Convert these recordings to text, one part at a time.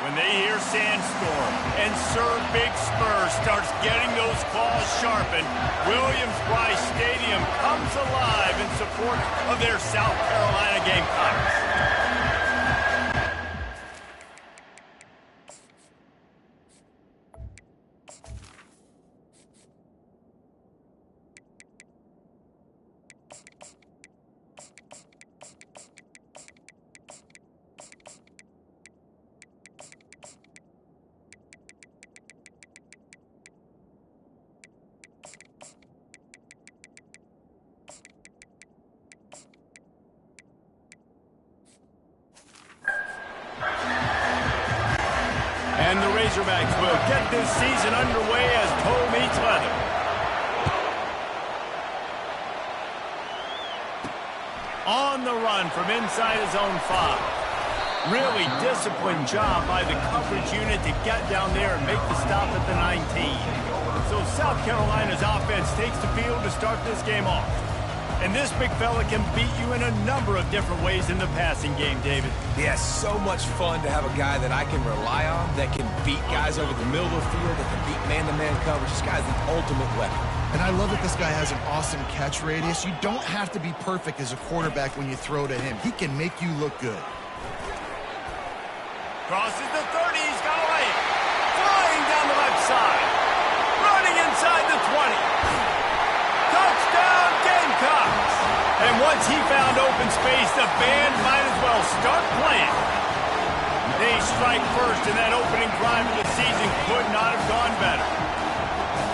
When they hear Sandstorm and Sir Big Spur starts getting those claws sharpened, Williams-Brice Stadium comes alive in support of their South Carolina Gamecocks. And the Razorbacks will get this season underway as toe meets leather. On the run from inside his own 5. Really disciplined job by the coverage unit to get down there and make the stop at the 19. So South Carolina's offense takes the field to start this game off. And this big fella can beat you in a number of different ways in the passing game, David. Yeah, so much fun to have a guy that I can rely on, that can beat guys over the middle of the field, that can beat man-to-man coverage. This guy's the ultimate weapon. And I love that this guy has an awesome catch radius. You don't have to be perfect as a quarterback when you throw to him. He can make you look good. Crosses the 30, he's got away. Flying down the left side. Running inside the 20. Touchdown, Gamecocks! And once he found open space, the band might as well start playing. They strike first, and that opening drive of the season could not have gone better.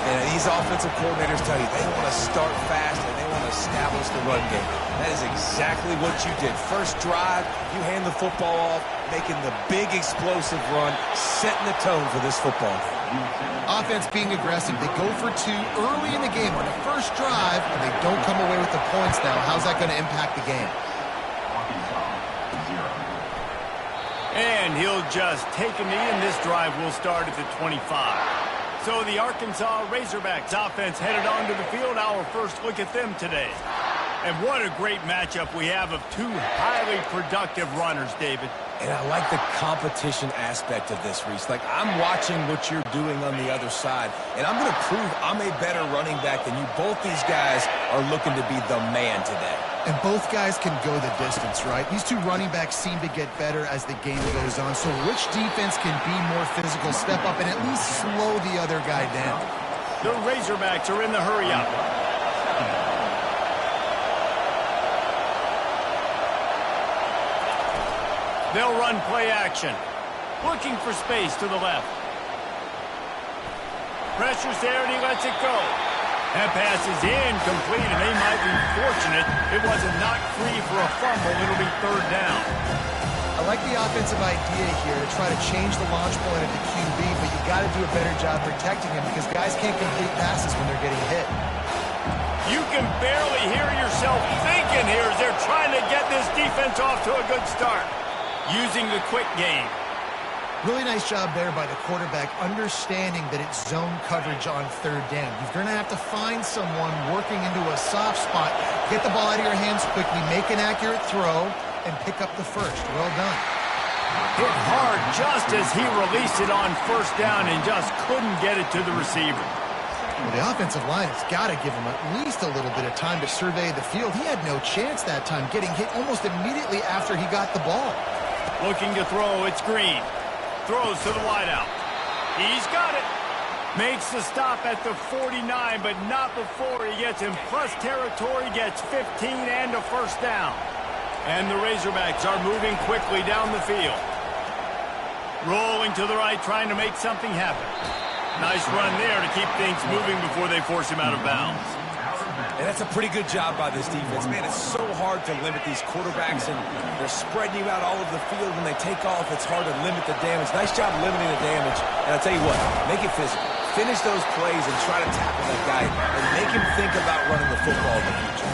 And these offensive coordinators tell you they want to start fast and they want to establish the run game. That is exactly what you did. First drive, you hand the football off, making the big explosive run, setting the tone for this football game. Offense being aggressive. They go for 2 early in the game on the first drive, and they don't come away with the points now. How's that going to impact the game? And he'll just take a knee, and this drive will start at the 25. So the Arkansas Razorbacks offense headed onto the field. Our first look at them today. And what a great matchup we have of 2 highly productive runners, David. And I like the competition aspect of this, Reese. Like, I'm watching what you're doing on the other side, and I'm going to prove I'm a better running back than you. Both these guys are looking to be the man today. And both guys can go the distance, right? These 2 running backs seem to get better as the game goes on. So which defense can be more physical, step up, and at least slow the other guy down? The Razorbacks are in the hurry-up. They'll run play action. Looking for space to the left. Pressure's there, and he lets it go. That pass is incomplete, and they might be fortunate it wasn't knocked free for a fumble. It'll be 3rd down. I like the offensive idea here to try to change the launch point of the QB, but you got to do a better job protecting him because guys can't complete passes when they're getting hit. You can barely hear yourself thinking here as they're trying to get this defense off to a good start. Using the quick game. Really nice job there by the quarterback, understanding that it's zone coverage on 3rd down. You're going to have to find someone working into a soft spot, get the ball out of your hands quickly, make an accurate throw, and pick up the first. Well done. Hit hard just as he released it on 1st down and just couldn't get it to the receiver. Well, the offensive line has got to give him at least a little bit of time to survey the field. He had no chance that time, getting hit almost immediately after he got the ball. Looking to throw, it's Green. Throws to the wideout. He's got it. Makes the stop at the 49, but not before he gets in plus territory, gets 15 and a 1st down. And the Razorbacks are moving quickly down the field. Rolling to the right, trying to make something happen. Nice run there to keep things moving before they force him out of bounds. And that's a pretty good job by this defense. Man, it's so hard to limit these quarterbacks, and they're spreading you out all over the field. When they take off, it's hard to limit the damage. Nice job limiting the damage. And I'll tell you what, make it physical. Finish those plays and try to tackle that guy and make him think about running the football in the future.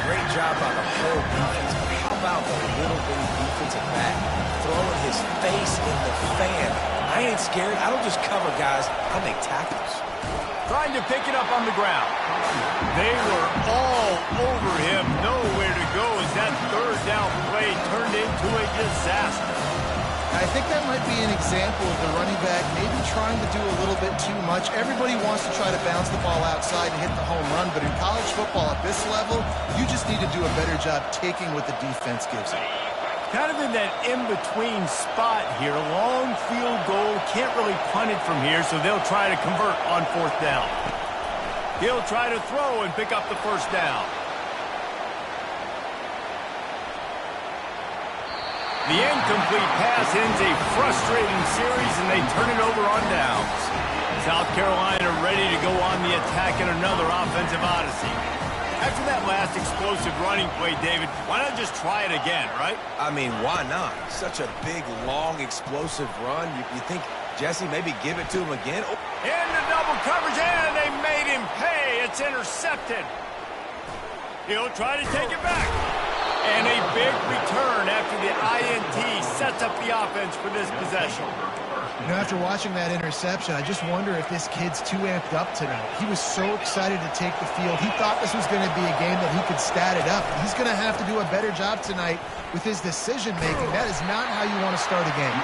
Great job by the whole defense. But how about the little bitty defensive back throwing his face in the fan? I ain't scared. I don't just cover guys. I make tackles. Trying to pick it up on the ground. They were all over him. Nowhere to go as that 3rd down play turned into a disaster. I think that might be an example of the running back maybe trying to do a little bit too much. Everybody wants to try to bounce the ball outside and hit the home run, but in college football at this level, you just need to do a better job taking what the defense gives you. Kind of in that in-between spot here. Long field goal. Can't really punt it from here, so they'll try to convert on 4th down. He'll try to throw and pick up the 1st down. The incomplete pass ends a frustrating series, and they turn it over on downs. South Carolina ready to go on the attack in another offensive odyssey. After that last explosive running play, David, why not just try it again, right? I mean, why not? Such a big, long, explosive run. You think, Jesse, maybe give it to him again? Oh. Into double coverage, and they made him pay. It's intercepted. He'll try to take it back. And a big return after the INT sets up the offense for this possession. You know, after watching that interception, I just wonder if this kid's too amped up tonight. He was so excited to take the field. He thought this was going to be a game that he could stat it up. He's going to have to do a better job tonight with his decision-making. That is not how you want to start a game.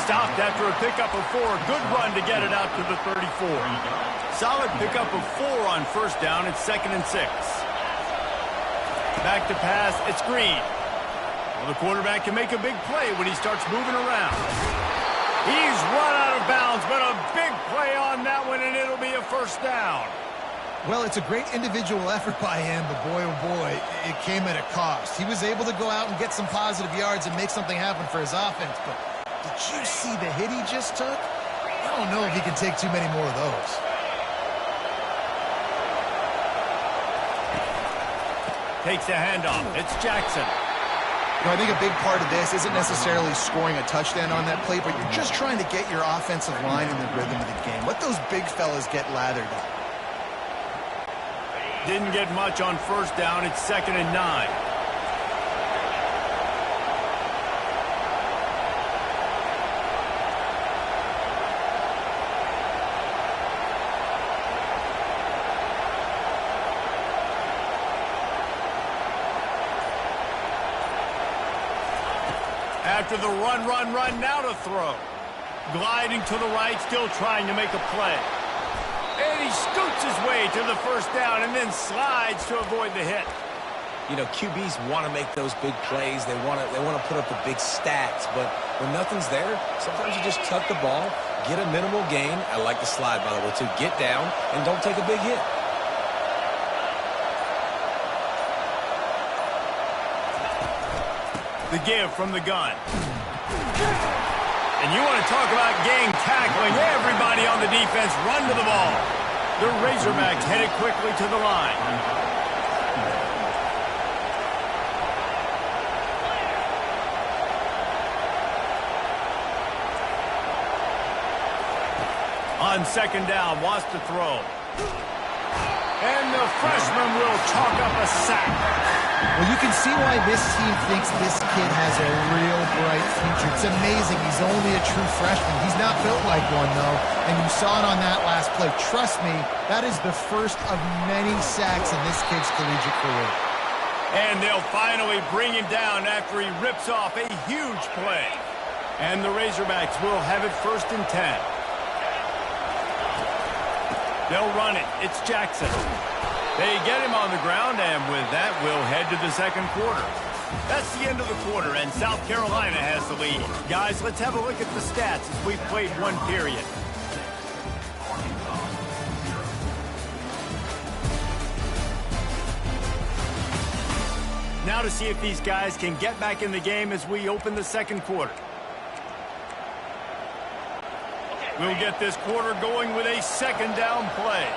Stopped after a pickup of 4. Good run to get it out to the 34. Solid pickup of 4 on 1st down. It's 2nd and 6. Back to pass, it's Green. Well, the quarterback can make a big play when he starts moving around. He's run out of bounds, but a big play on that one, and it'll be a 1st down. Well, it's a great individual effort by him, but boy, oh boy, it came at a cost. He was able to go out and get some positive yards and make something happen for his offense, but did you see the hit he just took? I don't know if he can take too many more of those. Takes the handoff. It's Jackson. You know, I think a big part of this isn't necessarily scoring a touchdown on that play, but you're just trying to get your offensive line in the rhythm of the game. Let those big fellas get lathered up. Didn't get much on 1st down. It's 2nd and 9. After the run, now to throw. Gliding to the right, still trying to make a play. And he scoots his way to the 1st down and then slides to avoid the hit. You know, QBs want to make those big plays. They want to put up the big stats. But when nothing's there, sometimes you just tuck the ball, get a minimal gain. I like the slide, by the way, too. Get down and don't take a big hit. The give from the gun. And you want to talk about gang tackling. Everybody on the defense run to the ball. The Razorbacks headed quickly to the line. On 2nd down, wants to throw. And the freshman will chalk up a sack. Well, you can see why this team thinks this kid has a real bright future. It's amazing. He's only a true freshman. He's not built like one, though, and you saw it on that last play. Trust me, that is the first of many sacks in this kid's collegiate career. And they'll finally bring him down after he rips off a huge play. And the Razorbacks will have it 1st and 10. They'll run it. It's Jackson. They get him on the ground, and with that, we'll head to the 2nd quarter. That's the end of the quarter, and South Carolina has the lead. Guys, let's have a look at the stats as we've played 1 period. Now to see if these guys can get back in the game as we open the 2nd quarter. We'll get this quarter going with a 2nd down play.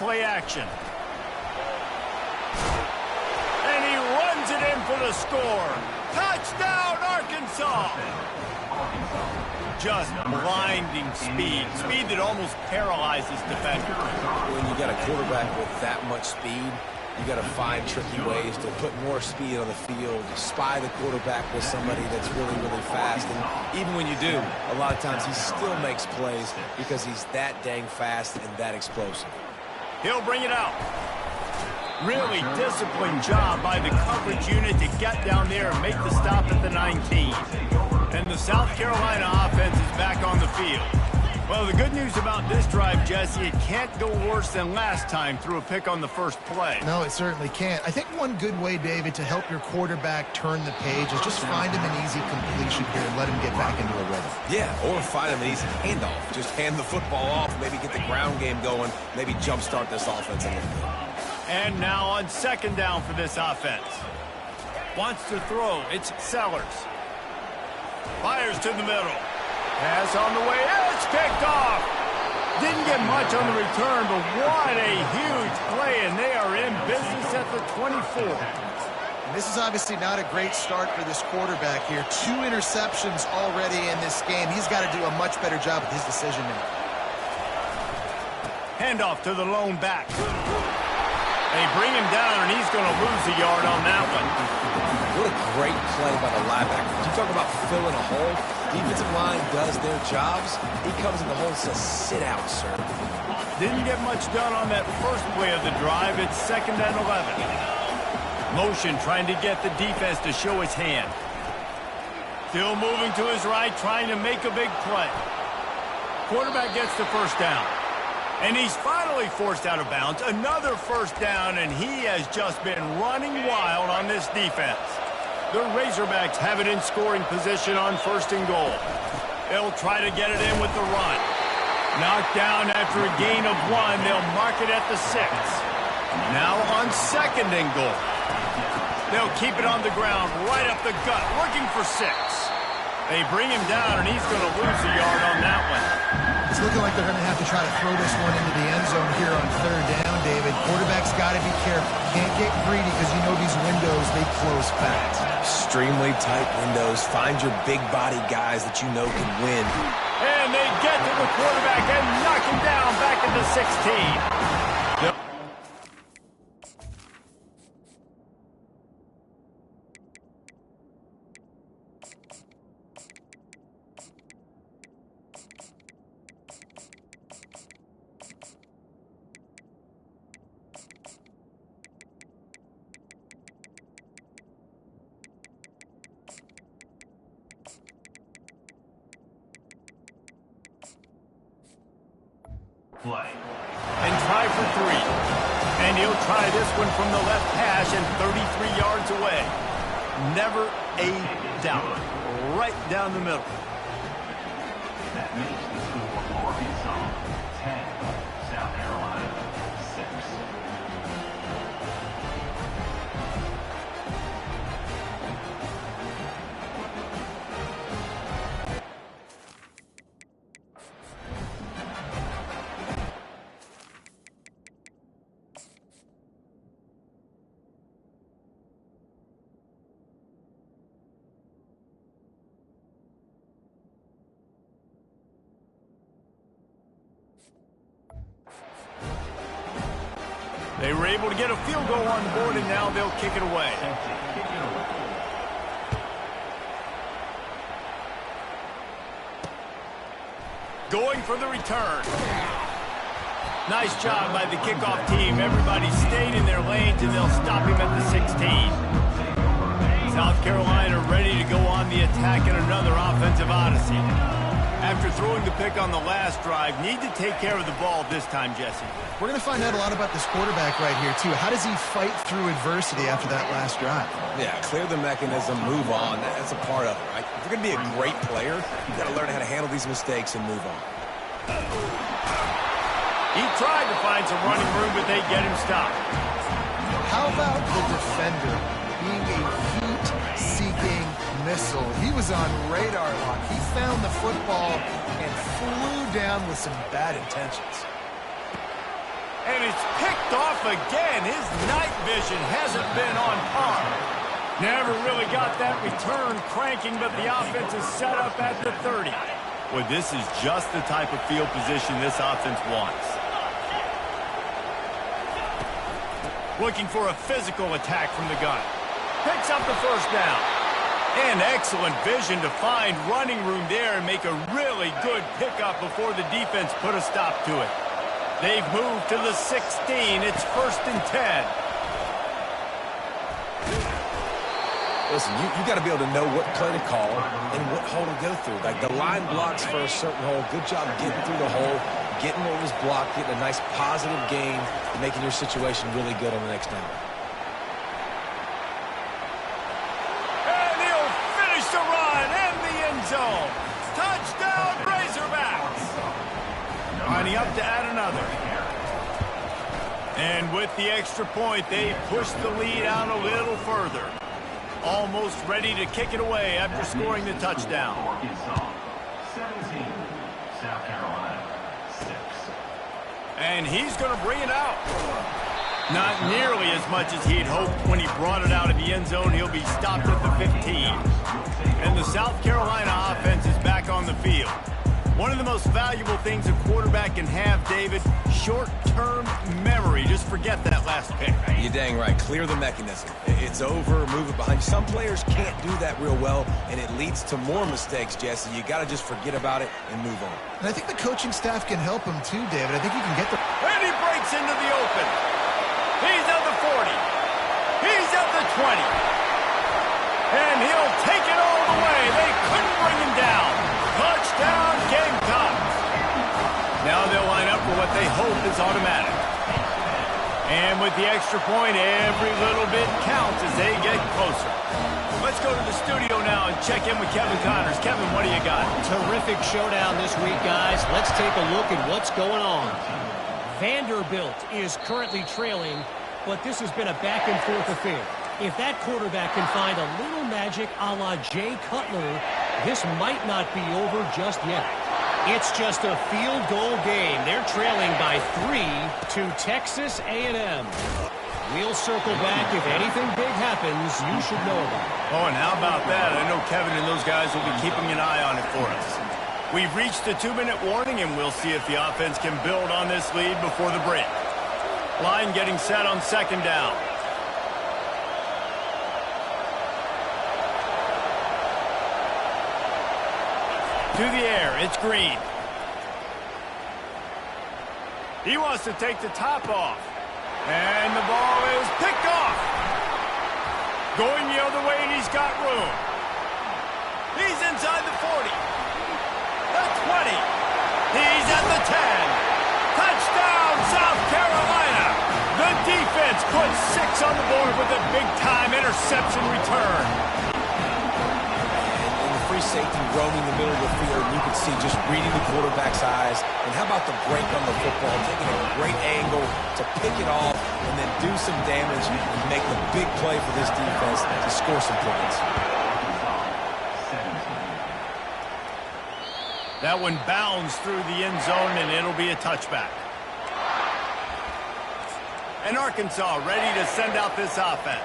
play action. And he runs it in for the score. Touchdown, Arkansas! Just blinding speed. Speed that almost paralyzes defenders. When you got a quarterback with that much speed, you got to find tricky ways to put more speed on the field, spy the quarterback with somebody that's really, really fast. And even when you do, a lot of times he still makes plays because he's that dang fast and that explosive. He'll bring it out. Really disciplined job by the coverage unit to get down there and make the stop at the 19. And the South Carolina offense is back on the field. Well, the good news about this drive, Jesse, it can't go worse than last time through a pick on the first play. No, it certainly can't. I think one good way, David, to help your quarterback turn the page is just find him an easy completion here and let him get back into a rhythm. Yeah, or find him an easy handoff. Just hand the football off, maybe get the ground game going, maybe jumpstart this offense a little bit. And now on second down for this offense. Wants to throw. It's Sellers. Fires to the middle. Pass on the way. It's picked off. Didn't get much on the return, but what a huge play, and they are in business at the 24. And this is obviously not a great start for this quarterback here. 2 interceptions already in this game. He's got to do a much better job with his decision making. Handoff to the lone back. They bring him down, and he's going to lose a yard on that one. What a great play by the linebacker. You talk about filling a hole. Defensive line does their jobs. He comes in the hole and says, sit out, sir. Didn't get much done on that first play of the drive. It's 2nd and 11. Motion trying to get the defense to show his hand. Still moving to his right, trying to make a big play. Quarterback gets the first down. And he's finally forced out of bounds. Another first down, and he has just been running wild on this defense. The Razorbacks have it in scoring position on 1st and goal. They'll try to get it in with the run. Knocked down after a gain of 1. They'll mark it at the 6. Now on 2nd and goal. They'll keep it on the ground, right up the gut, looking for 6. They bring him down, and he's going to lose a yard on that one. It's looking like they're going to have to try to throw this one into the end zone here on 3rd down, David. Quarterback's got to be careful. Can't get greedy because you know these windows, they close fast. Extremely tight windows. Find your big body guys that you know can win. And they get to the quarterback and knock him down back at the 16. Play. And try for 3. And he'll try this one from the left hash and 33 yards away. Never a doubt. Right down the middle. That makes the score for Arkansas 10, South Carolina 6. They were able to get a field goal on the board, and now they'll kick it away. Going for the return. Nice job by the kickoff team. Everybody stayed in their lanes, and they'll stop him at the 16. South Carolina ready to go on the attack in another offensive odyssey. After throwing the pick on the last drive, need to take care of the ball this time, Jesse. We're going to find out a lot about this quarterback right here, too. How does he fight through adversity after that last drive? Yeah, clear the mechanism, move on. That's a part of it, right? If you're going to be a great player, you've got to learn how to handle these mistakes and move on. He tried to find some running room, but they get him stopped. How about the defender being a heat-seeking missile? He was on radar lock. He found the football and flew down with some bad intentions. And it's picked off again. His night vision hasn't been on par. Never really got that return cranking, but the offense is set up at the 30. Well, this is just the type of field position this offense wants. Looking for a physical attack from the gun. Picks up the first down. And excellent vision to find running room there and make a really good pickup before the defense put a stop to it. They've moved to the 16. It's 1st and 10. Listen, you got to be able to know what play to call and what hole to go through. Like the line blocks for a certain hole. Good job getting through the hole, getting what was blocked, getting a nice positive gain, and making your situation really good on the next down. And he'll finish the run in the end zone. Touchdown, Razorbacks. Lining up to add another. And with the extra point, they push the lead out a little further. Almost ready to kick it away after scoring the touchdown. 17, South Carolina, 6. And he's going to bring it out. Not nearly as much as he'd hoped when he brought it out of the end zone. He'll be stopped at the 15. And the South Carolina offense is back on the field. One of the most valuable things a quarterback can have, David, short-term memory. Just forget that last pick. You're dang right. Clear the mechanism. It's over, move it behind you. Some players can't do that real well, and it leads to more mistakes, Jesse. You got to just forget about it and move on. And I think the coaching staff can help him too, David. I think he can get the... And he breaks into the open. He's at the 40. He's at the 20. And he'll take it all the way. They couldn't bring him down. Touchdown, Gamecocks. Now they'll line up for what they hope is automatic. And with the extra point, every little bit counts as they get closer. Let's go to the studio now and check in with Kevin Connors. Kevin, what do you got? Terrific showdown this week, guys. Let's take a look at what's going on. Vanderbilt is currently trailing, but this has been a back-and-forth affair. If that quarterback can find a little magic a la Jay Cutler, this might not be over just yet. It's just a field goal game. They're trailing by 3 to Texas A&M. We'll circle back. If anything big happens, you should know about it. Oh, and how about that? I know Kevin and those guys will be keeping an eye on it for us. We've reached the 2-minute warning, and we'll see if the offense can build on this lead before the break. Line getting set on 2nd down. To the air, it's Green. He wants to take the top off. And the ball is picked off. Going the other way, and he's got room. He's inside the 40. The 20. He's at the 10. Touchdown, South Carolina. The defense puts 6 on the board with a big-time interception return. Safety roaming the middle of the field, and you can see just reading the quarterback's eyes. And how about the break on the football, taking a great angle to pick it off and then do some damage and make the big play for this defense to score some points. That one bounds through the end zone, and it'll be a touchback. And Arkansas ready to send out this offense.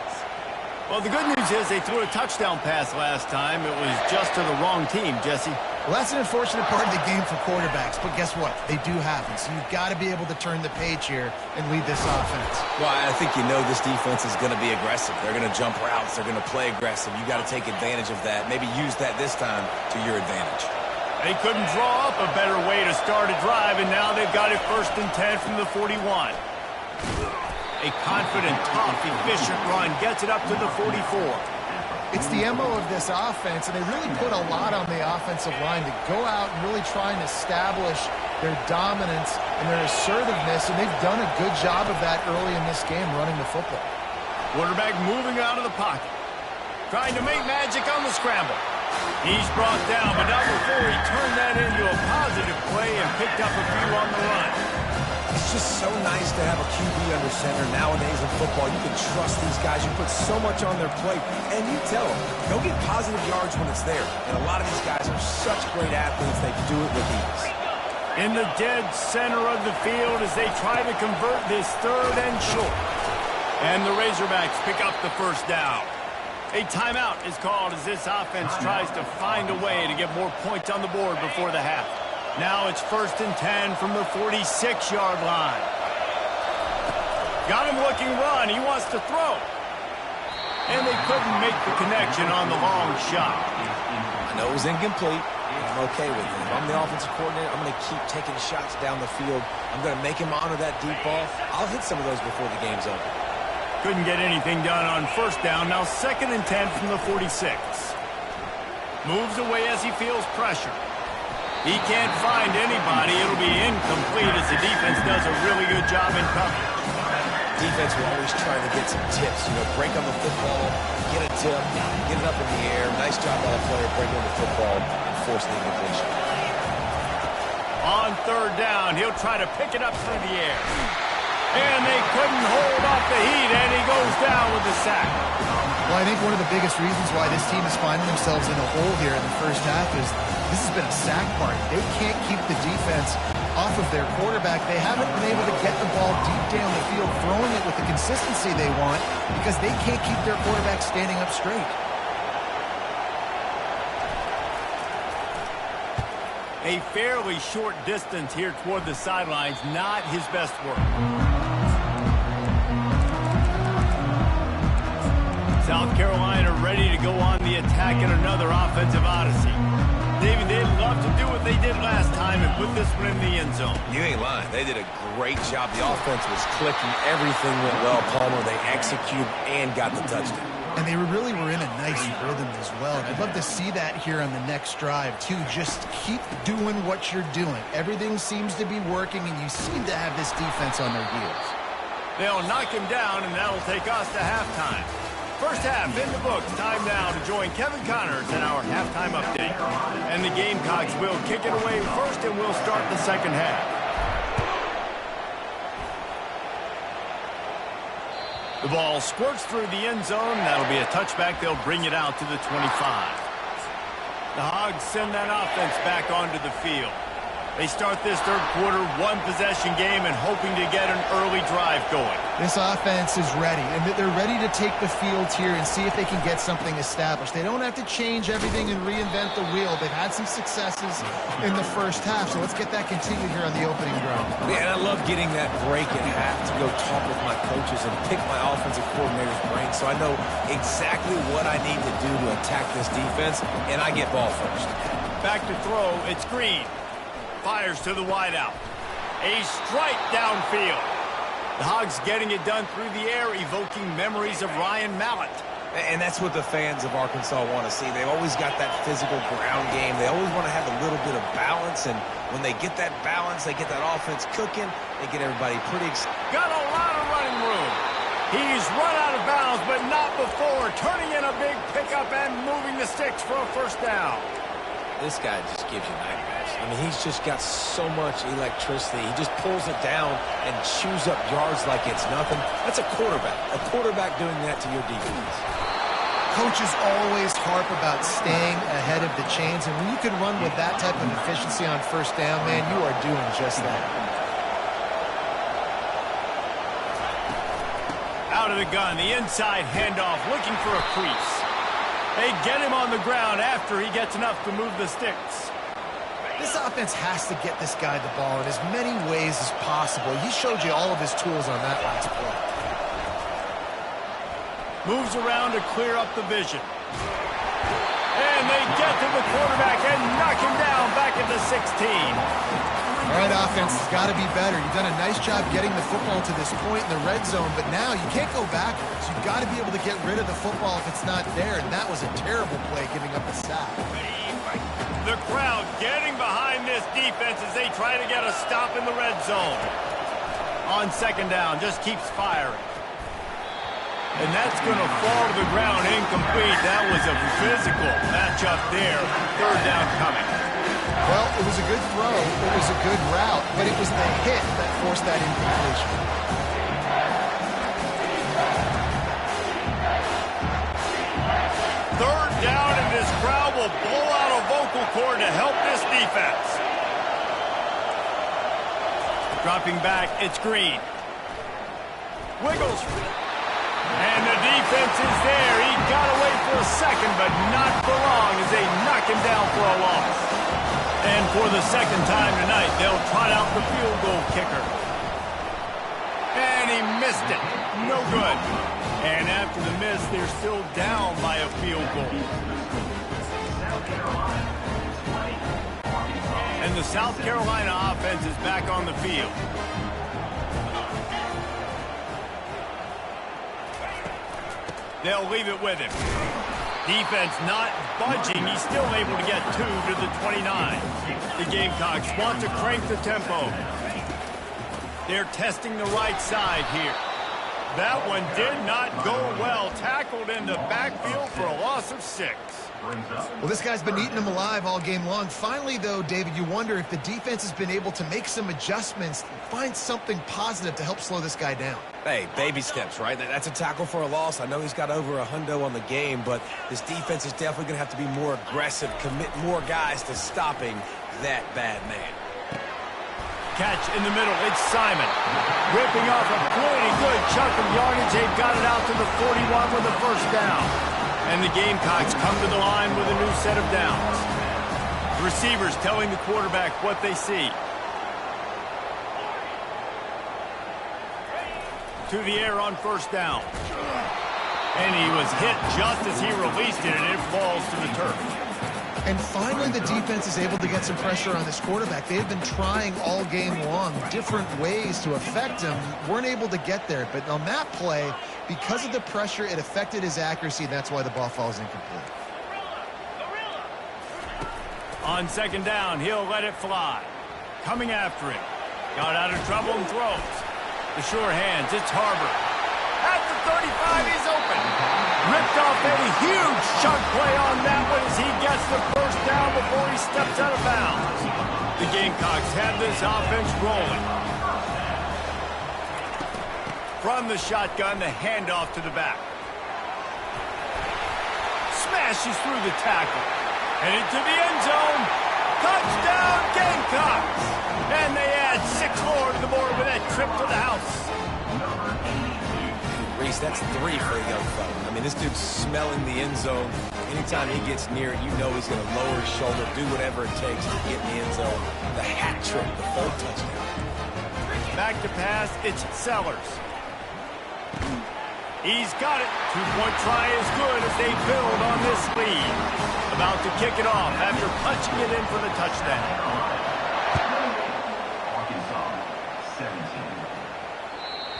Well, the good news is they threw a touchdown pass last time. It was just to the wrong team, Jesse. Well, that's an unfortunate part of the game for quarterbacks, but guess what? They do happen, so you've got to be able to turn the page here and lead this offense. Well, I think you know this defense is going to be aggressive. They're going to jump routes. They're going to play aggressive. You got to take advantage of that. Maybe use that this time to your advantage. They couldn't draw up a better way to start a drive, and now they've got it 1st and 10 from the 41. A confident, tough, efficient run gets it up to the 44. It's the MO of this offense, and they really put a lot on the offensive line to go out and really try and establish their dominance and their assertiveness, and they've done a good job of that early in this game running the football. Quarterback moving out of the pocket. Trying to make magic on the scramble. He's brought down, but not before he turned that into a positive play and picked up a few on the run. It's just so nice to have a QB under center nowadays in football. You can trust these guys. You put so much on their plate, and you tell them, go get positive yards when it's there. And a lot of these guys are such great athletes, they do it with ease. In the dead center of the field as they try to convert this third and short. And the Razorbacks pick up the first down. A timeout is called as this offense tries to find a way to get more points on the board before the half. Now it's 1st and 10 from the 46-yard line. Got him looking run. He wants to throw. And they couldn't make the connection on the long shot. I know it was incomplete. I'm okay with it. If I'm the offensive coordinator, I'm going to keep taking shots down the field. I'm going to make him honor that deep ball. I'll hit some of those before the game's over. Couldn't get anything done on first down. Now 2nd and 10 from the 46. Moves away as he feels pressure. He can't find anybody. It'll be incomplete as the defense does a really good job in coverage. Defense will always try to get some tips. Break on the football, get a tip, get it up in the air. Nice job by the player breaking on the football and forcing the incompletion. On 3rd down, he'll try to pick it up through the air. And they couldn't hold off the heat, and he goes down with the sack. Well, I think one of the biggest reasons why this team is finding themselves in a hole here in the first half is this has been a sack party. They can't keep the defense off of their quarterback. They haven't been able to get the ball deep down the field, throwing it with the consistency they want because they can't keep their quarterback standing up straight. A fairly short distance here toward the sidelines, not his best work. South Carolina ready to go on the attack in another offensive odyssey. David, they'd love to do what they did last time and put this one in the end zone. You ain't lying. They did a great job. The offense was clicking. Everything went well, Palmer. They executed and got the touchdown. And they really were in a nice rhythm as well. And I'd love to see that here on the next drive, too. Just keep doing what you're doing. Everything seems to be working, and you seem to have this defense on their heels. They'll knock him down, and that'll take us to halftime. First half in the books. Time now to join Kevin Connors in our halftime update. And the Gamecocks will kick it away first, and we'll start the second half. The ball squirts through the end zone. That'll be a touchback. They'll bring it out to the 25. The Hogs send that offense back onto the field. They start this third quarter one-possession game and hoping to get an early drive going. This offense is ready, and they're ready to take the field here and see if they can get something established. They don't have to change everything and reinvent the wheel. They've had some successes in the first half, so let's get that continued here on the opening drive. Yeah, and I love getting that break at half to go talk with my coaches and pick my offensive coordinator's brain so I know exactly what I need to do to attack this defense, and I get ball first. Back to throw. It's Green. Fires to the wideout. A strike downfield. The Hogs getting it done through the air, evoking memories of Ryan Mallett. And that's what the fans of Arkansas want to see. They've always got that physical ground game. They always want to have a little bit of balance, and when they get that balance, they get that offense cooking, they get everybody pretty excited. Got a lot of running room. He's run out of bounds, but not before. Turning in a big pickup and moving the sticks for a first down. This guy just gives you nightmares. I mean, he's just got so much electricity. He just pulls it down and chews up yards like it's nothing. That's a quarterback. A quarterback doing that to your defense. Coaches always harp about staying ahead of the chains, and when you can run with that type of efficiency on first down, man, you are doing just that. Out of the gun, the inside handoff, looking for a crease. They get him on the ground after he gets enough to move the sticks. This offense has to get this guy the ball in as many ways as possible. He showed you all of his tools on that last play. Moves around to clear up the vision. And they get to the quarterback and knock him down back at the 16. All right, offense has got to be better. You've done a nice job getting the football to this point in the red zone, but now you can't go backwards. You've got to be able to get rid of the football if it's not there, and that was a terrible play giving up a sack. The crowd getting behind this defense as they try to get a stop in the red zone. On second down, just keeps firing. And that's going to fall to the ground incomplete. That was a physical matchup there. Third down coming. Well, it was a good throw, it was a good route, but it was the hit that forced that incompletion. Third down, and this crowd will blow out a vocal cord to help this defense. Dropping back, it's Green. Wiggles. And the defense is there. He got away for a second, but not for long as they knock him down for a loss. And for the second time tonight, they'll trot out the field goal kicker. And he missed it. No good. And after the miss, they're still down by a field goal. And the South Carolina offense is back on the field. They'll leave it with him. Defense not budging. He's still able to get 2 to the 29. The Gamecocks want to crank the tempo. They're testing the right side here. That one did not go well. Tackled in the backfield for a loss of 6. Well, this guy's been eating them alive all game long. Finally, though, David, you wonder if the defense has been able to make some adjustments, find something positive to help slow this guy down. Hey, baby steps, right? That's a tackle for a loss. I know he's got over a hundo on the game, but this defense is definitely going to have to be more aggressive, commit more guys to stopping that bad man. Catch in the middle. It's Simon. Ripping off a pretty good chunk of yardage. They've got it out to the 41 with a first down. And the Gamecocks come to the line with a new set of downs. Receivers telling the quarterback what they see. To the air on first down. And he was hit just as he released it, and it falls to the turf. And finally, the defense is able to get some pressure on this quarterback. They've been trying all game long different ways to affect him. Weren't able to get there. But on that play, because of the pressure, it affected his accuracy. That's why the ball falls incomplete. On second down, he'll let it fly. Coming after him. Got out of trouble and throws. The sure hands, it's Harbor. At the 35, he's open. Ripped off a huge chunk play on that one as he gets the first down before he steps out of bounds. The Gamecocks have this offense rolling. From the shotgun, the handoff to the back. Smashes through the tackle. And into the end zone. Touchdown, Gamecocks! And they add 6 more to the board with that trip to the house. Reese, that's 3 for a young fella. I mean, this dude's smelling the end zone. Anytime he gets near it, you know he's going to lower his shoulder, do whatever it takes to get in the end zone. The hat trick, the 3rd touchdown. Back to pass, it's Sellers. He's got it. 2-point try is good as they build on this lead. About to kick it off after punching it in for the touchdown.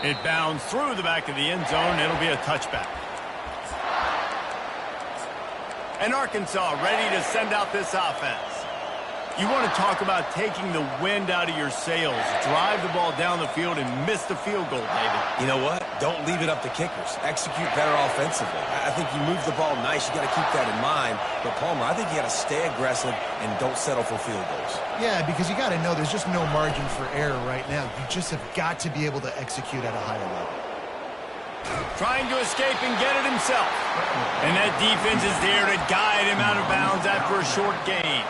It bounds through the back of the end zone. It'll be a touchback. And Arkansas ready to send out this offense. You want to talk about taking the wind out of your sails. Drive the ball down the field and miss the field goal, David. You know what? Don't leave it up to kickers. Execute better offensively. I think you move the ball nice. You got to keep that in mind. But, Palmer, I think you got to stay aggressive and don't settle for field goals. Yeah, because you got to know there's just no margin for error right now. You just have got to be able to execute at a higher level. Trying to escape and get it himself. And that defense is there to guide him out of bounds after a short gain.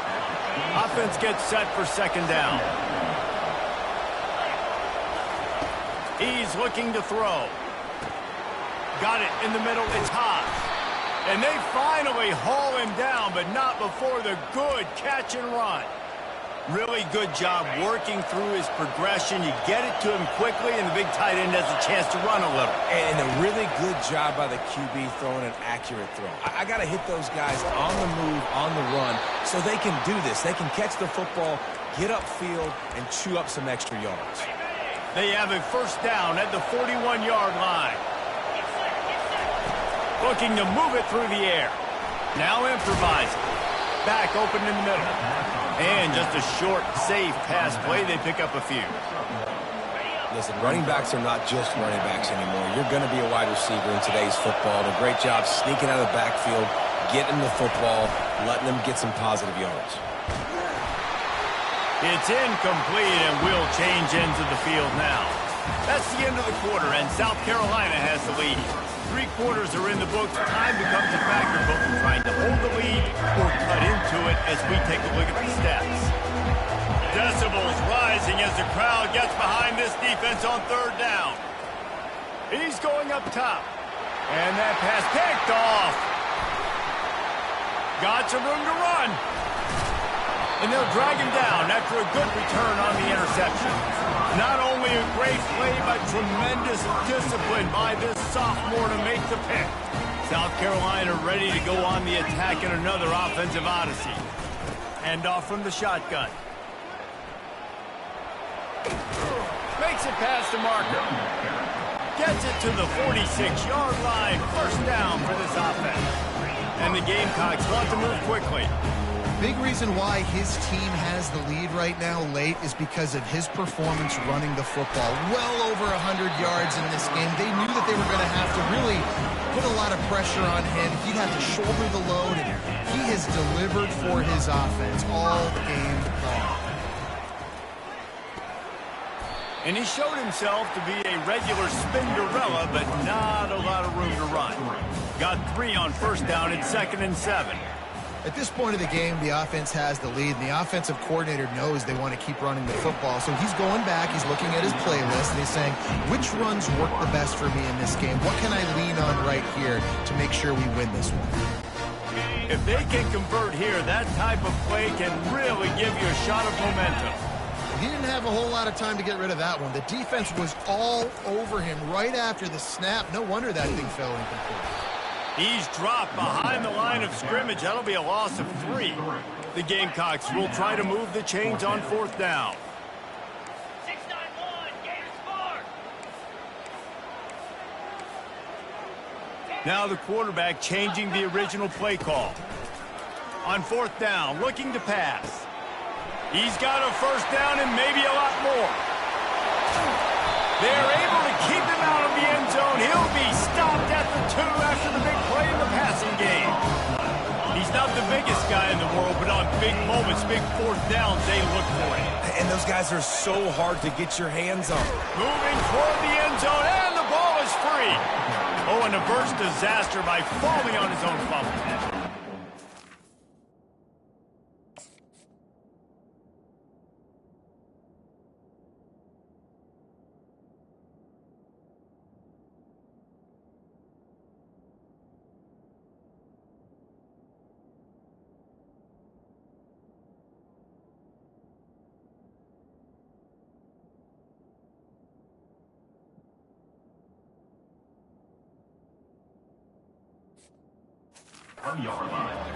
Offense gets set for second down. He's looking to throw. Got it in the middle. It's hot. And they finally haul him down, but not before the good catch and run. Really good job working through his progression. You get it to him quickly, and the big tight end has a chance to run a little. And a really good job by the QB throwing an accurate throw. I got to hit those guys on the move, on the run, so they can do this. They can catch the football, get upfield, and chew up some extra yards. They have a first down at the 41-yard line. Looking to move it through the air. Now improvising. Back open in the middle. And just a short, safe pass play. They pick up a few. Listen, running backs are not just running backs anymore. You're going to be a wide receiver in today's football. And a great job sneaking out of the backfield, getting the football, letting them get some positive yards. It's incomplete, and we'll change ends of the field now. That's the end of the quarter, and South Carolina has the lead. 3 quarters are in the books. Time becomes a factor, but we're trying to hold the lead or cut into it as we take a look at the stats. decibels rising as the crowd gets behind this defense on third down. He's going up top. And that pass picked off. Got some room to run. And they'll drag him down after a good return on the interception. Not only a great play, but tremendous discipline by this sophomore to make the pick. South Carolina ready to go on the attack in another offensive odyssey. Hand off from the shotgun. Makes it past the marker. Gets it to the 46-yard line. First down for this offense. And the Gamecocks want to move quickly. Big reason why his team has the lead right now late is because of his performance running the football. Well over 100 yards in this game. They knew that they were going to have to really put a lot of pressure on him. He'd have to shoulder the load, and he has delivered for his offense all game long. And he showed himself to be a regular Spinderella, but not a lot of room to run. Got 3 on first down and 2nd and 7. At this point of the game, the offense has the lead, and the offensive coordinator knows they want to keep running the football. So he's going back, he's looking at his playlist, and he's saying, which runs work the best for me in this game? What can I lean on right here to make sure we win this one? If they can convert here, that type of play can really give you a shot of momentum. He didn't have a whole lot of time to get rid of that one. The defense was all over him right after the snap. No wonder that thing fell incomplete. He's dropped behind the line of scrimmage. That'll be a loss of 3. The Gamecocks will try to move the chains on 4th down. 6-9-1, Gators score. Now the quarterback changing the original play call. On 4th down, looking to pass. He's got a first down and maybe a lot more. They're able to keep him out of the end zone. He'll be stopped at the 2 after the big play in the passing game. He's not the biggest guy in the world, but on big moments, big 4th downs, they look for him. And those guys are so hard to get your hands on. Moving toward the end zone, and the ball is free. Oh, and a burst disaster by falling on his own fumble.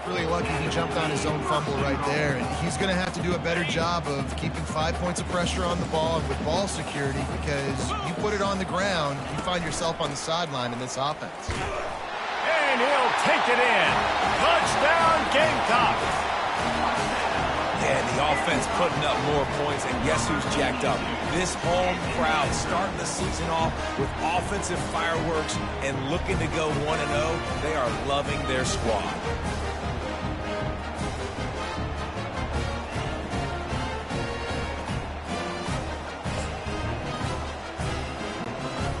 Really lucky he jumped on his own fumble right there, and he's going to have to do a better job of keeping 5 points of pressure on the ball with ball security, because you put it on the ground, you find yourself on the sideline in this offense. And he'll take it in. Touchdown, Gamecocks. And the offense putting up more points, and guess who's jacked up? This home crowd starting the season off with offensive fireworks and looking to go 1-0. They are loving their squad.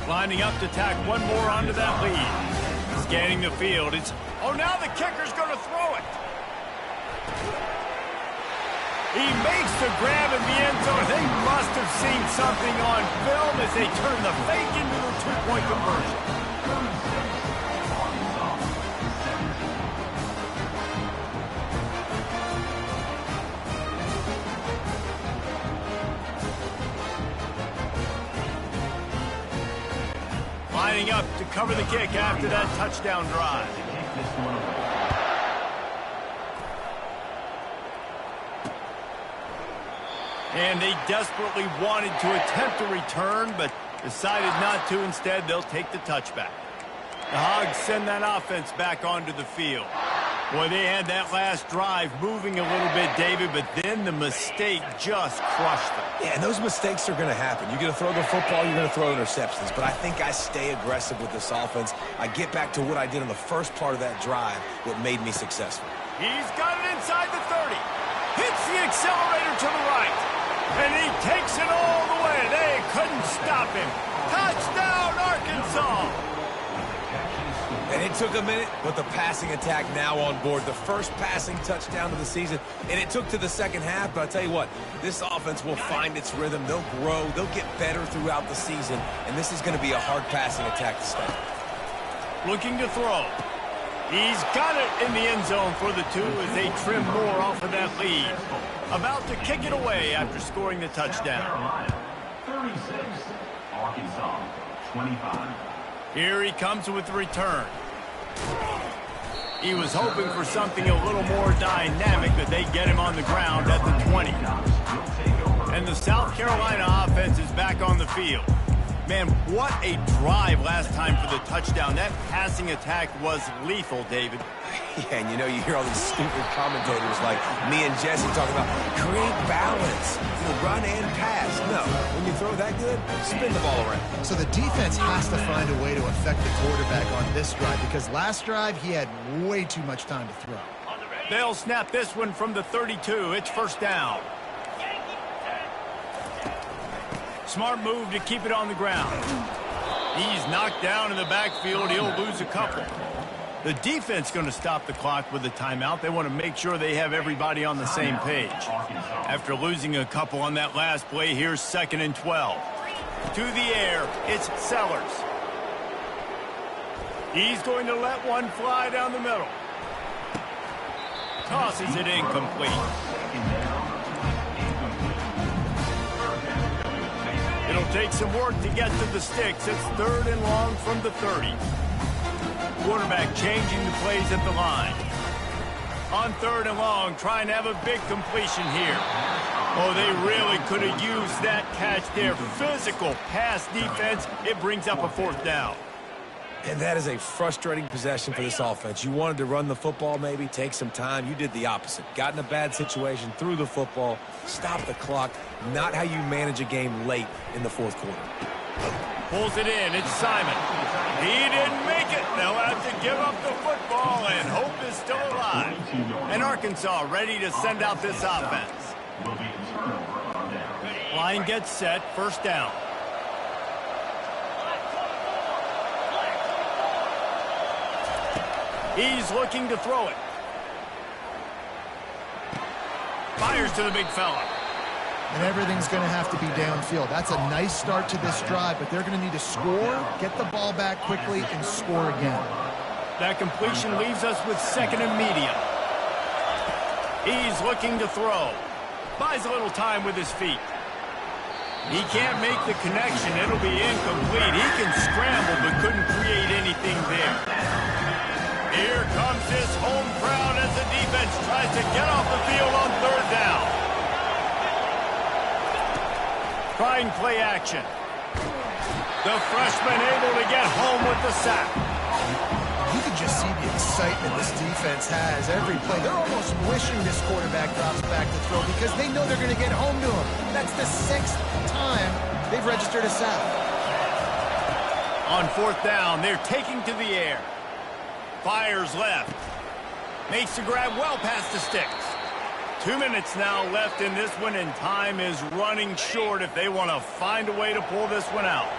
Lining up to tack one more onto that lead. Scanning the field. Oh, now the kicker's going to throw it. He makes the grab in the end zone. They must have seen something on film as they turn the fake into the 2-point conversion. Lining up to cover the kick after that touchdown drive. And they desperately wanted to attempt a return, but decided not to. Instead, they'll take the touchback. The Hogs send that offense back onto the field. Boy, they had that last drive moving a little bit, David, but then the mistake just crushed them. Yeah, and those mistakes are going to happen. You're going to throw the football, you're going to throw interceptions. But I think I stay aggressive with this offense. I get back to what I did in the first part of that drive that made me successful. He's got it inside the 30. Hits the accelerator to the right. And he takes it all the way. They couldn't stop him. Touchdown, Arkansas. And it took a minute, but the passing attack now on board. The first passing touchdown of the season, and it took to the second half, but I'll tell you what, this offense will find its rhythm. They'll grow. They'll get better throughout the season, and this is going to be a hard passing attack to start. Looking to throw. He's got it in the end zone for the 2 as they trim more off of that lead. About to kick it away after scoring the touchdown. Carolina, 36. Arkansas, 25. Here he comes with the return. He was hoping for something a little more dynamic, but they get him on the ground at the 20. And the South Carolina offense is back on the field. Man, what a drive last time for the touchdown. That passing attack was lethal, David. Yeah, and you know, you hear all these stupid commentators like me and Jesse talking about create balance, run and pass. No, when you throw that good, spin the ball around. So the defense has to find a way to affect the quarterback on this drive because last drive he had way too much time to throw. They'll snap this one from the 32. It's first down. Smart move to keep it on the ground. He's knocked down in the backfield. He'll lose a couple. The defense going to stop the clock with a timeout. They want to make sure they have everybody on the same page. After losing a couple on that last play, here's 2nd and 12. To the air, it's Sellers. He's going to let one fly down the middle. Tosses it incomplete. It'll take some work to get to the sticks. It's 3rd and long from the 30. Quarterback changing the plays at the line. On 3rd and long, trying to have a big completion here. Oh, they really could have used that catch there. Physical pass defense. It brings up a 4th down. And that is a frustrating possession for this offense. You wanted to run the football, maybe take some time. You did the opposite. Got in a bad situation, threw the football, stopped the clock. Not how you manage a game late in the 4th quarter. Pulls it in. It's Simon. He didn't make it. They'll have to give up the football, and hope is still alive. And Arkansas ready to send out this offense. Line gets set. First down. He's looking to throw it. Fires to the big fella. And everything's going to have to be downfield. That's a nice start to this drive, but they're going to need to score, get the ball back quickly, and score again. That completion leaves us with 2nd and medium. He's looking to throw. Buys a little time with his feet. He can't make the connection. It'll be incomplete. He can scramble, but couldn't create anything there. Here comes his home crowd as the defense tries to get off the field on 3rd down. Trying play action. The freshman able to get home with the sack. You can just see the excitement this defense has every play. They're almost wishing this quarterback drops back to throw because they know they're going to get home to him. That's the 6th time they've registered a sack. On 4th down, they're taking to the air. Fires left. Makes the grab well past the sticks. 2 minutes now left in this one, and time is running short if they want to find a way to pull this one out.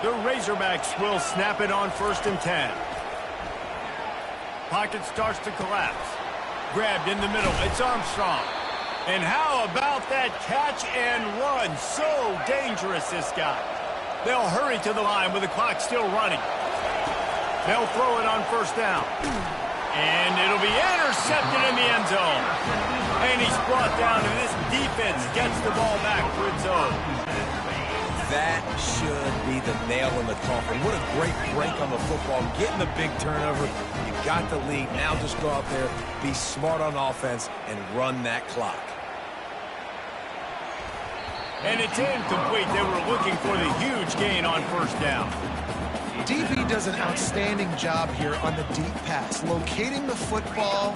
The Razorbacks will snap it on 1st and 10. Pocket starts to collapse. Grabbed in the middle. It's Armstrong. And how about that catch and run? So dangerous, this guy. They'll hurry to the line with the clock still running. They'll throw it on 1st down. And it'll be intercepted in the end zone. And he's brought down, and this defense gets the ball back for its own. That should be the nail in the coffin. What a great break on the football. Getting the big turnover. You got the lead. Now just go out there, be smart on offense, and run that clock. And it's incomplete. They were looking for the huge gain on 1st down. DB does an outstanding job here on the deep pass. Locating the football,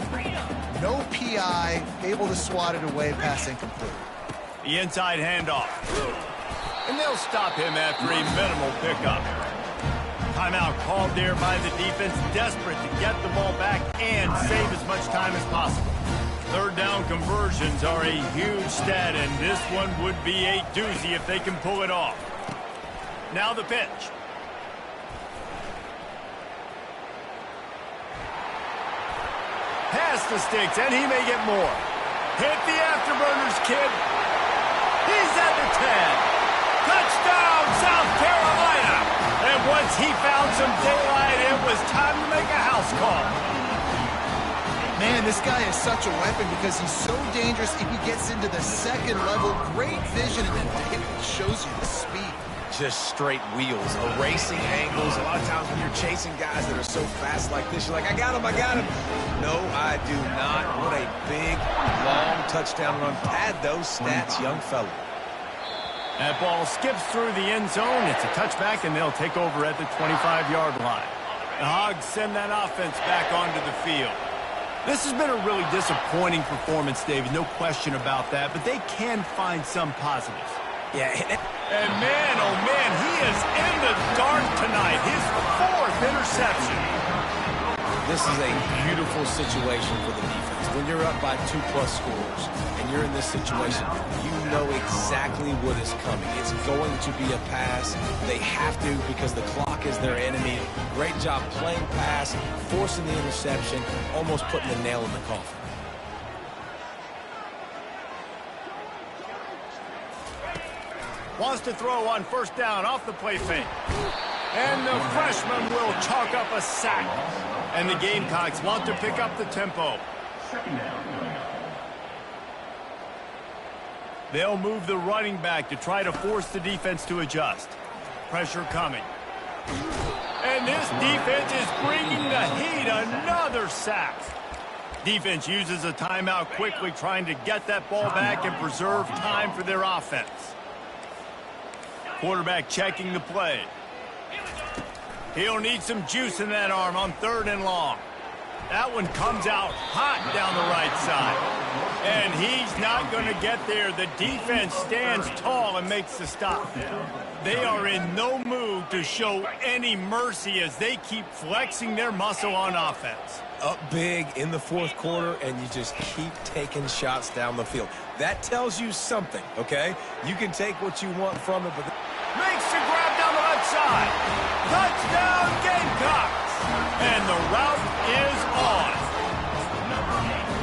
no PI, able to swat it away, pass incomplete. The inside handoff. And they'll stop him after a minimal pickup. Timeout called there by the defense, desperate to get the ball back and save as much time as possible. 3rd down conversions are a huge stat, and this one would be a doozy if they can pull it off. Now the pitch. Past the sticks, and he may get more. Hit the afterburners, kid. He's at the 10. Touchdown, South Carolina. And once he found some daylight, it was time to make a house call. Man, this guy is such a weapon because he's so dangerous if he gets into the second level. Great vision, and then David shows you the speed. Just straight wheels, erasing angles. A lot of times when you're chasing guys that are so fast like this, you're like, I got him, I got him. No, I do not. What a big, long touchdown run. Pad those stats, young fella. That ball skips through the end zone. It's a touchback, and they'll take over at the 25-yard line. The Hogs send that offense back onto the field. This has been a really disappointing performance, David. No question about that, but they can find some positives. Yeah. And man, oh man, he is in the dark tonight. His 4th interception. This is a beautiful situation for the defense. When you're up by 2+ scores and you're in this situation, you know exactly what is coming. It's going to be a pass. They have to because the clock is their enemy. Great job playing pass, forcing the interception, almost putting the nail in the coffin. Wants to throw on first down off the play fake. And the freshman will chalk up a sack. And the Gamecocks want to pick up the tempo. Second down. They'll move the running back to try to force the defense to adjust. Pressure coming. And this defense is bringing the heat. Another sack. Defense uses a timeout quickly, trying to get that ball back and preserve time for their offense. Quarterback checking the play. He'll need some juice in that arm on 3rd and long. That one comes out hot down the right side. And he's not going to get there. The defense stands tall and makes the stop. They are in no mood to show any mercy as they keep flexing their muscle on offense. Up big in the 4th quarter, and you just keep taking shots down the field. That tells you something, okay? You can take what you want from it, but... Makes the grab down the left side. Touchdown, Gamecocks. And the route is on.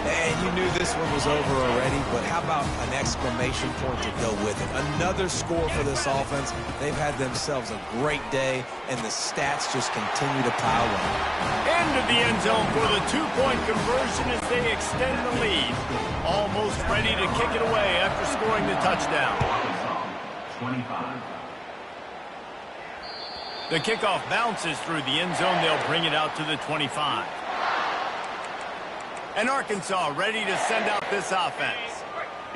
And you knew this one was over already, but how about an exclamation point to go with it? Another score for this offense. They've had themselves a great day, and the stats just continue to pile up. Into the end zone for the 2-point conversion as they extend the lead. Almost ready to kick it away after scoring the touchdown. 25. The kickoff bounces through the end zone. They'll bring it out to the 25. And Arkansas ready to send out this offense.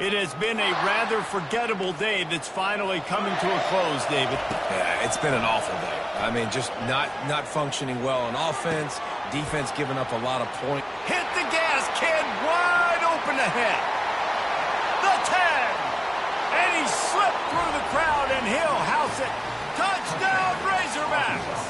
It has been a rather forgettable day that's finally coming to a close, David. Yeah, it's been an awful day. I mean, just not functioning well on offense. Defense giving up a lot of points. Hit the gas, kid. Wide open ahead. The 10. And he slipped through the crowd, and he'll house it. Touchdown, Razorbacks.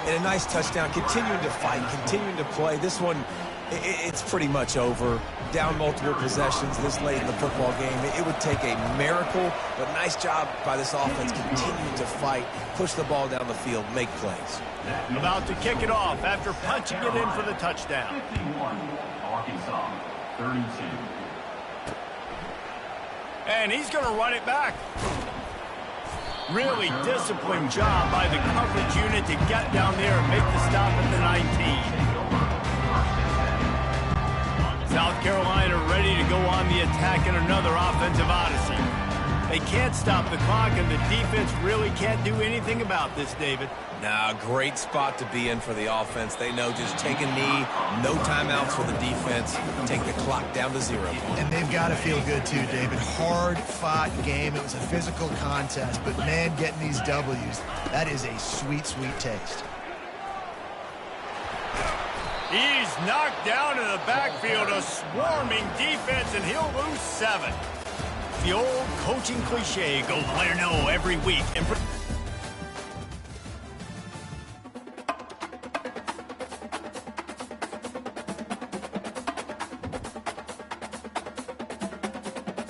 And a nice touchdown, continuing to fight, continuing to play. This one, it's pretty much over. Down multiple possessions this late in the football game. It would take a miracle, but nice job by this offense continuing to fight, push the ball down the field, make plays. About to kick it off after punching it in for the touchdown. 51, Arkansas, 32. And he's going to run it back. Really disciplined job by the coverage unit to get down there and make the stop at the 19. South Carolina ready to go on the attack in another offensive odyssey. They can't stop the clock, and the defense really can't do anything about this, David. Nah, great spot to be in for the offense. They know just take a knee, no timeouts for the defense, take the clock down to 0. And they've got to feel good too, David. Hard-fought game. It was a physical contest, but man, getting these W's, that is a sweet, sweet taste. He's knocked down in the backfield, a swarming defense, and he'll lose 7. The old coaching cliche, go let her know every week. And